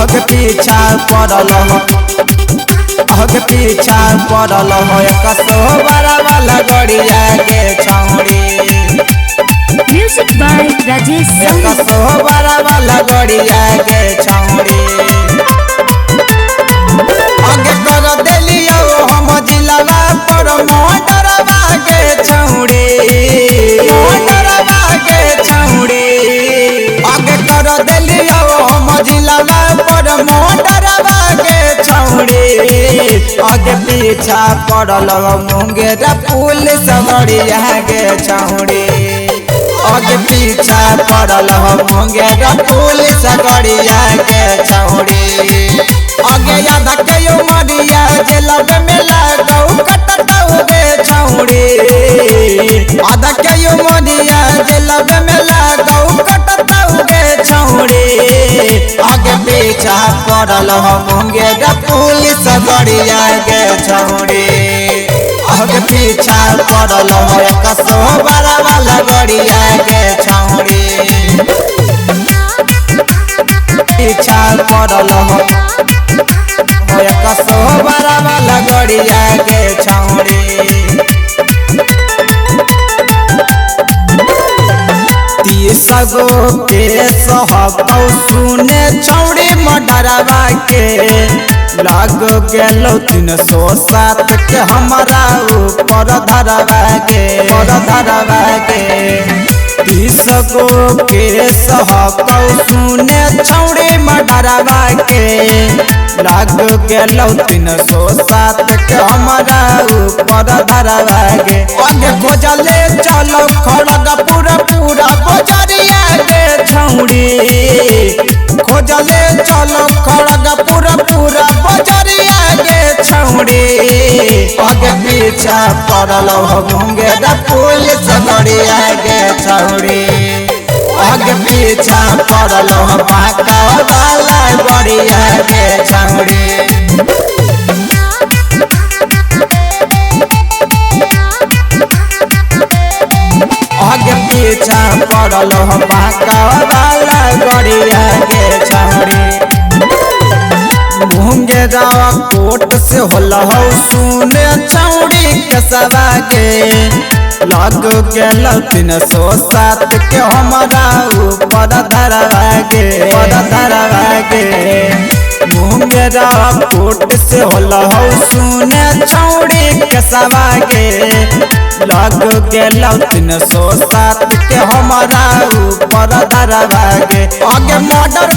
आगे पीछा पड़ल हो आगे पीछा पड़ल हो कसो बड़ा वाला गड़िया के छौड़ी म्यूजिक बाय राजेश कसो बड़ा वाला गड़िया के छौड़ी आगे कर देलियो हम जिलावा पर मोटरवा के छौड़ी मोटरवा के छौड़ी आगे कर देलियो हम जिलावा पर मोटरवा के छौड़ी आगे पीछा पड़ल मुंगेरा पुलिस गड़िया के छौड़ी आगे पीछा पड़ल मुंगेरा पुलिस गड़िया के छौड़ी आगे याद कयो मरिया जेलब में लागौ कटतौ गे छौड़ी आधा कयो मरिया जेलब में लागौ कटतौ गे छौड़ी आगे पीछा पड़ल मुंगेरा पुलिस गड़िया के छौड़ी आगे पीछा पड़ल कसो बड़ा वाला गड़िया के छौड़ी पीछा पड़ल कसो बड़ा वाला गड़िया के छौड़ी तीसगो के सहबौ सुने छौड़ी मडरवा के लाग गेलो 307 के हमारा ऊपर धरवा के 30 के सहबौ सुने छौड़ी मडरवा के लाग गेलो 307 के हमारा ऊपर धरवा के आगे खोजले चलो खड़गपुर पूरा बजरिया के छौड़ी खोजले चलो खड़गपुर पूरा बजरिया के छौड़ी आगे पीछा पड़ल मुंगेरा पुलिस गड़िया के छौड़ी आगे पीछा पड़ल बांका वाला गड़िया के छौड़ी आगे पीछा पड़ल बांका वाला गड़िया के छौड़ी मुंगेरा कोट से होला सुने छौड़ी के सवा के लग गेल 307 के हमारा ऊपर धरवा के मुंगेरा कोट से होला सुने छौड़ी के सवा के लग गेल 307 के हमारा ऊपर धरवा के आगे मर्डर